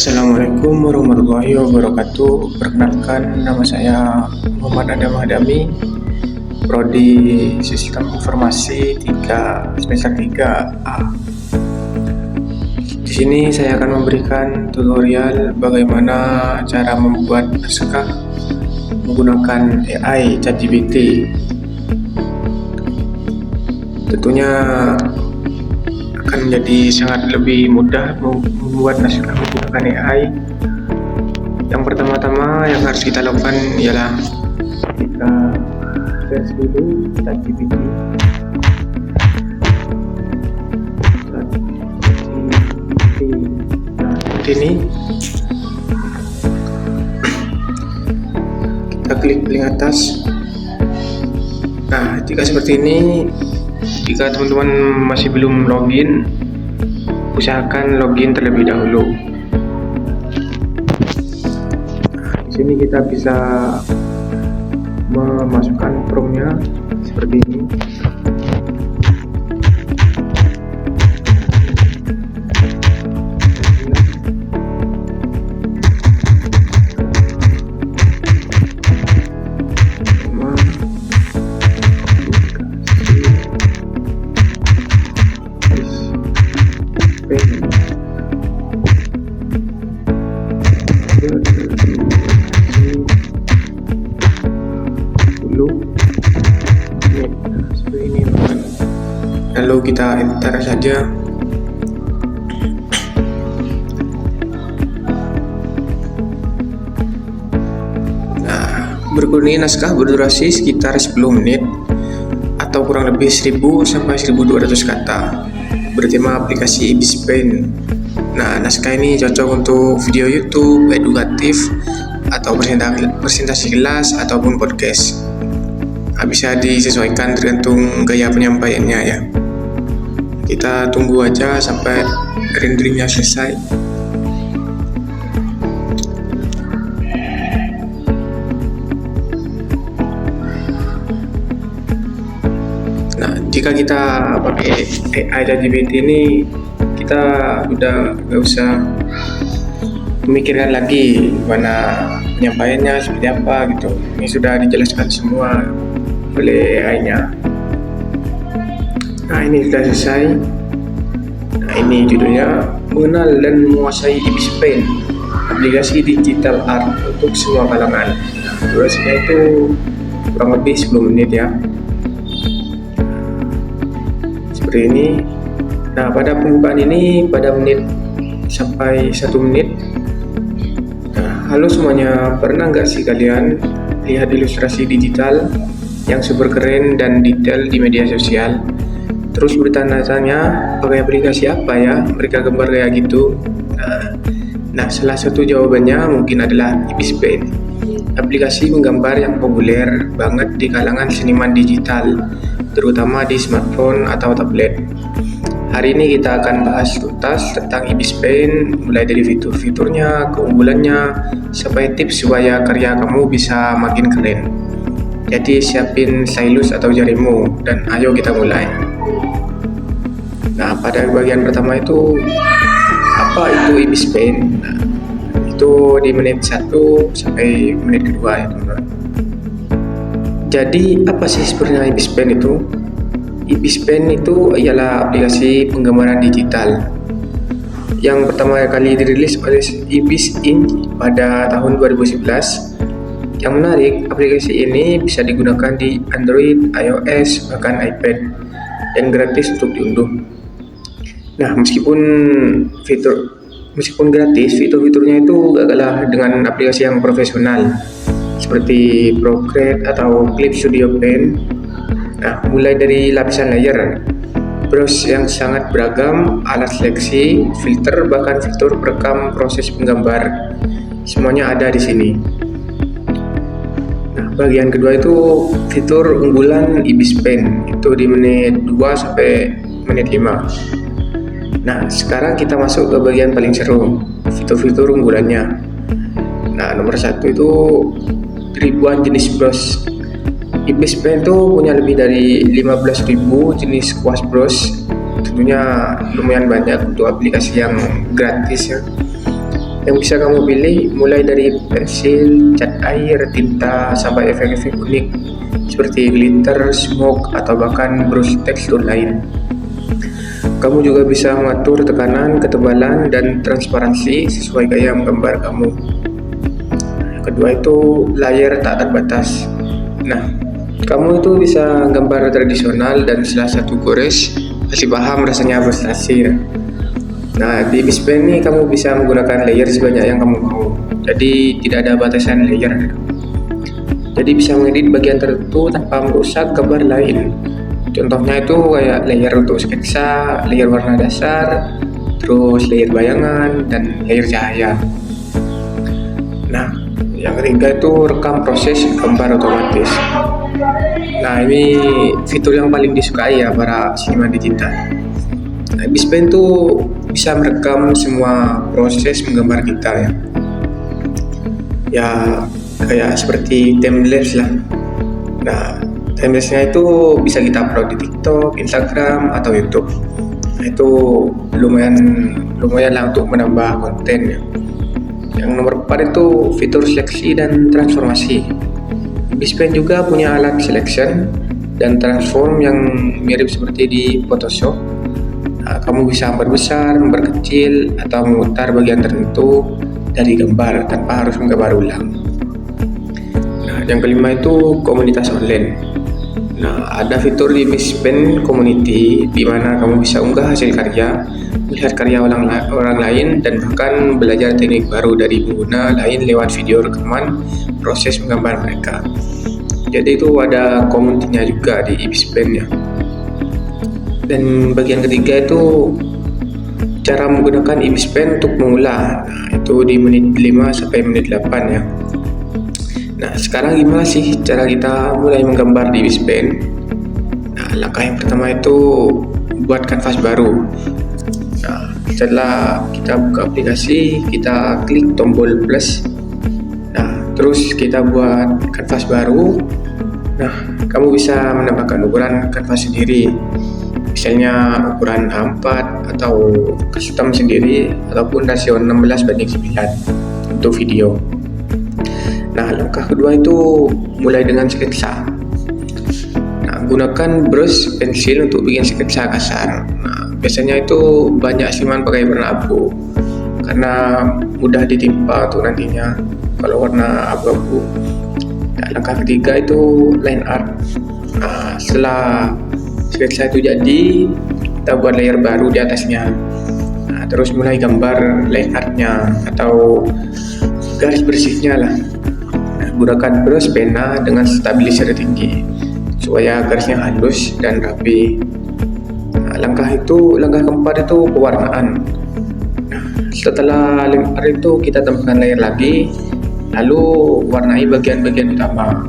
Assalamualaikum warahmatullahi wabarakatuh. Perkenalkan, nama saya Muhammad Adam Hadami, Prodi Sistem Informasi 3 semester 3A. Di sini saya akan memberikan tutorial bagaimana cara membuat naskah menggunakan AI ChatGPT. Tentunya akan menjadi sangat lebih mudah membuat naskah menggunakan AI. Yang pertama-tama yang harus kita lakukan ialah kita search dulu ChatGPT. Nah, seperti ini. Kita klik link atas. Nah, jika seperti ini, jika teman-teman masih belum login, usahakan login terlebih dahulu. Di sini kita bisa memasukkan promptnya seperti ini. Lalu kita enter saja. Nah, berikut ini naskah berdurasi sekitar 10 menit atau kurang lebih 1000 sampai 1200 kata, bertema aplikasi Ibispen. Nah, naskah ini cocok untuk video YouTube, edukatif, atau presentasi kelas ataupun podcast. Nah, bisa disesuaikan tergantung gaya penyampaiannya ya. Kita tunggu aja sampai renderingnya selesai. Nah, jika kita pakai AI ChatGPT ini, kita udah nggak usah memikirkan lagi mana penyampaiannya seperti apa gitu. Ini sudah dijelaskan semua oleh AI-nya. Nah, ini sudah selesai. Nah, ini judulnya mengenal dan menguasai Ibispen, aplikasi digital art untuk semua kalangan. Nah, durasinya itu kurang lebih 10 menit ya. Seperti ini. Nah, pada pembukaan ini pada menit sampai 1 menit. Nah, halo semuanya, pernah nggak sih kalian lihat ilustrasi digital yang super keren dan detail di media sosial? Terus bertanya-tanya, pakai aplikasi apa ya mereka gambar kayak gitu? Nah, salah satu jawabannya mungkin adalah Ibispen, aplikasi menggambar yang populer banget di kalangan seniman digital, terutama di smartphone atau tablet. Hari ini kita akan bahas tuntas tentang Ibispen, mulai dari fitur-fiturnya, keunggulannya, sampai tips supaya karya kamu bisa makin keren. Jadi siapin stylus atau jarimu dan ayo kita mulai. Nah, pada bagian pertama itu apa itu Ibispen? Nah, itu di menit 1 sampai menit kedua ya teman-teman. Jadi apa sih sebenarnya Ibispen itu? Ibispen itu ialah aplikasi penggambaran digital yang pertama kali dirilis oleh Ibis Inc. pada tahun 2011. Yang menarik, aplikasi ini bisa digunakan di Android, iOS, bahkan iPad, dan gratis untuk diunduh. Nah, meskipun gratis, fitur-fiturnya itu gak kalah dengan aplikasi yang profesional seperti Procreate atau Clip Studio Paint. Nah, mulai dari lapisan layer, brush yang sangat beragam, alat seleksi, filter, bahkan fitur perekam proses penggambar, semuanya ada di sini. Nah, bagian kedua itu fitur unggulan Ibispen, itu di menit 2 sampai menit 5. Nah, sekarang kita masuk ke bagian paling seru, fitur-fitur unggulannya. Nah, nomor 1 itu ribuan jenis brush. Ibispen itu punya lebih dari 15.000 jenis kuas brush. Tentunya lumayan banyak untuk aplikasi yang gratis ya. Yang bisa kamu pilih mulai dari pensil, cat air, tinta, sampai efek-efek unik seperti glitter, smoke, atau bahkan brush tekstur lain. Kamu juga bisa mengatur tekanan, ketebalan, dan transparansi sesuai gaya menggambar kamu. Kedua itu layer tak terbatas. Nah, kamu itu bisa gambar tradisional dan salah satu gores masih paham rasanya frustasi. Nah, di Bispen ini kamu bisa menggunakan layer sebanyak yang kamu mau. Jadi tidak ada batasan layer. Jadi bisa mengedit bagian tertentu tanpa merusak gambar lain. Contohnya itu kayak layer untuk sketsa, layer warna dasar, terus layer bayangan, dan layer cahaya. Nah, yang ketiga itu rekam proses gambar otomatis. Nah, ini fitur yang paling disukai ya para seniman digital. Nah, Bispen itu bisa merekam semua proses menggambar kita ya. Ya, kayak seperti timelapse lah. Nah, timelapse-nya itu bisa kita upload di TikTok, Instagram, atau YouTube. Nah, itu lumayan lah untuk menambah konten ya. Yang nomor 4 itu fitur seleksi dan transformasi. Bispen juga punya alat selection dan transform yang mirip seperti di Photoshop. Nah, kamu bisa memperbesar, memperkecil, atau memutar bagian tertentu dari gambar tanpa harus menggambar ulang. Nah, yang kelima itu komunitas online. Nah, ada fitur di Bispen Community di mana kamu bisa unggah hasil karya, melihat karya orang lain, dan bahkan belajar teknik baru dari pengguna lain lewat video rekaman proses menggambar mereka. Jadi itu ada komunitinya juga di Bispen ya. Dan bagian ketiga itu cara menggunakan Bispen untuk memula. Nah, itu di menit 5 sampai menit 8 ya. Nah, sekarang gimana sih cara kita mulai menggambar di Bispen? Nah, langkah yang pertama itu buat kanvas baru. Nah, setelah kita buka aplikasi, kita klik tombol plus. Nah, terus kita buat kanvas baru. Nah, kamu bisa menambahkan ukuran kanvas sendiri. Misalnya ukuran A4 atau custom sendiri ataupun rasio 16:9 untuk video. Nah, langkah kedua itu mulai dengan sketsa. Nah, gunakan brush pensil untuk bikin sketsa kasar. Nah, biasanya itu banyak seniman pakai warna abu karena mudah ditimpa untuk nantinya kalau warna abu-abu. Nah, langkah ketiga itu line art. Nah, setelah sketsa itu jadi, kita buat layer baru di atasnya. Nah, terus mulai gambar line artnya atau garis bersihnya lah. Gunakan brush pena dengan stabilizer tinggi supaya garisnya halus dan rapi. Nah, langkah keempat itu pewarnaan. Nah, setelah line art itu kita tambahkan layer lagi, lalu warnai bagian-bagian utama.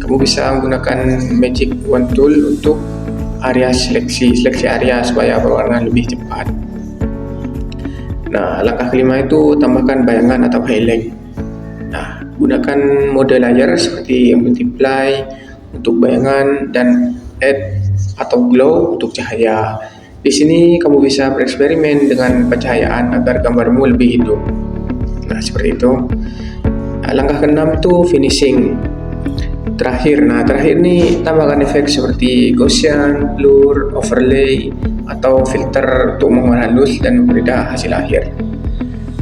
Kamu bisa menggunakan magic wand tool untuk area seleksi area supaya berwarna lebih cepat. Nah, langkah kelima itu tambahkan bayangan atau highlight. Nah, gunakan mode layer seperti multiply untuk bayangan dan add atau glow untuk cahaya. Di sini kamu bisa bereksperimen dengan pencahayaan agar gambarmu lebih hidup. Nah, seperti itu. Nah, langkah keenam itu finishing. Terakhir nih tambahkan efek seperti Gaussian, blur, overlay, atau filter untuk memperhalus dan memperindah hasil akhir.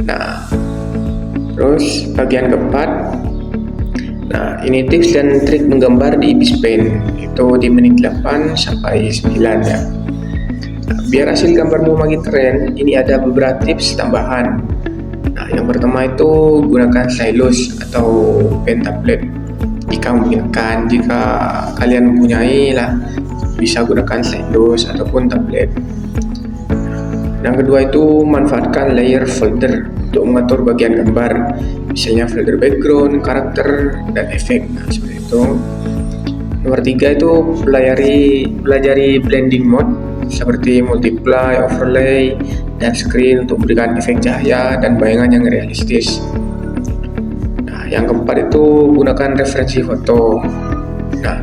Nah, terus bagian keempat. Nah, ini tips dan trik menggambar di Bispen. Itu di menit 8 sampai 9 ya. Nah, biar hasil gambarmu makin keren, ini ada beberapa tips tambahan. Nah, yang pertama itu gunakan stylus atau pen tablet. Jika memungkinkan, jika kalian mempunyai lah, bisa gunakan stylus ataupun tablet. Yang kedua itu manfaatkan layer folder untuk mengatur bagian gambar, misalnya folder background, karakter, dan efek. Nah, seperti itu. Nomor 3 itu pelajari blending mode seperti multiply, overlay, dan screen untuk memberikan efek cahaya dan bayangan yang realistis. Nah, yang keempat itu gunakan referensi foto. Nah,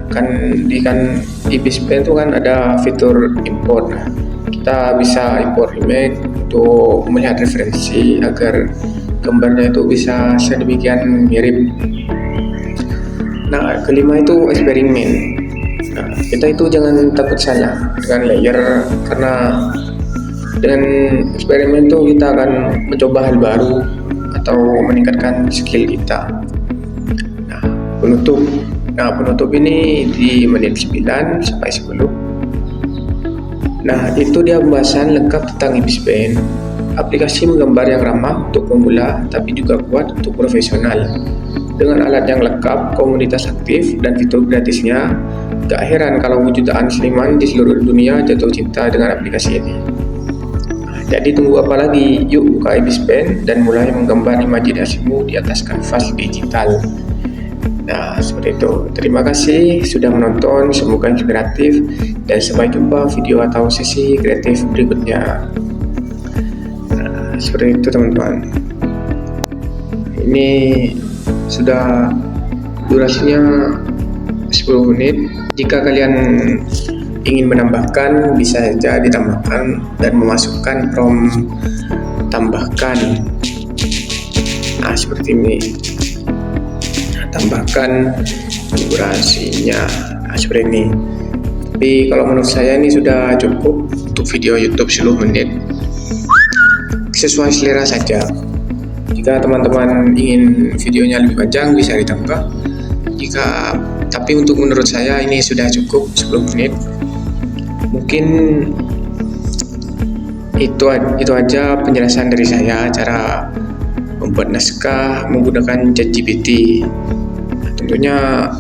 di Bispen itu kan ada fitur import. Nah, kita bisa import image untuk melihat referensi agar gambarnya itu bisa sedemikian mirip. Nah, kelima itu eksperimen. Nah, kita itu jangan takut salah dengan layer, karena dengan eksperimen itu kita akan mencoba hal baru atau meningkatkan skill kita. Nah, penutup. Penutup ini di menit 9 sampai 10. Nah, itu dia pembahasan lengkap tentang Inkscape, aplikasi menggambar yang ramah untuk pemula tapi juga kuat untuk profesional. Dengan alat yang lengkap, komunitas aktif, dan fitur gratisnya, gak heran kalau jutaan seniman di seluruh dunia jatuh cinta dengan aplikasi ini. Jadi tunggu apa lagi? Yuk buka Inkscape dan mulai menggambar imajinasimu di atas kanvas digital. Nah, seperti itu. Terima kasih sudah menonton, semoga inspiratif, dan sampai jumpa video atau sesi kreatif berikutnya. Nah, seperti itu teman-teman. Ini sudah durasinya 10 menit. Jika kalian ingin menambahkan, bisa saja ditambahkan dan memasukkan prompt tambahkan. Nah, seperti ini. Tambahkan durasinya. Nah, seperti ini. Tapi kalau menurut saya ini sudah cukup untuk video YouTube 10 menit. Sesuai selera saja. Jika teman-teman ingin videonya lebih panjang, bisa ditambah. Tapi untuk menurut saya ini sudah cukup 10 menit. Mungkin itu aja penjelasan dari saya cara membuat naskah menggunakan ChatGPT. Tentunya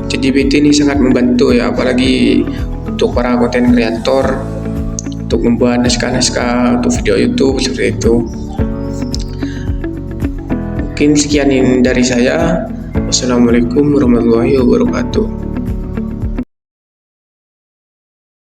ChatGPT ini sangat membantu ya, apalagi untuk para konten kreator untuk membuat naskah-naskah untuk video YouTube seperti itu. Mungkin sekian dari saya. Wassalamualaikum warahmatullahi wabarakatuh.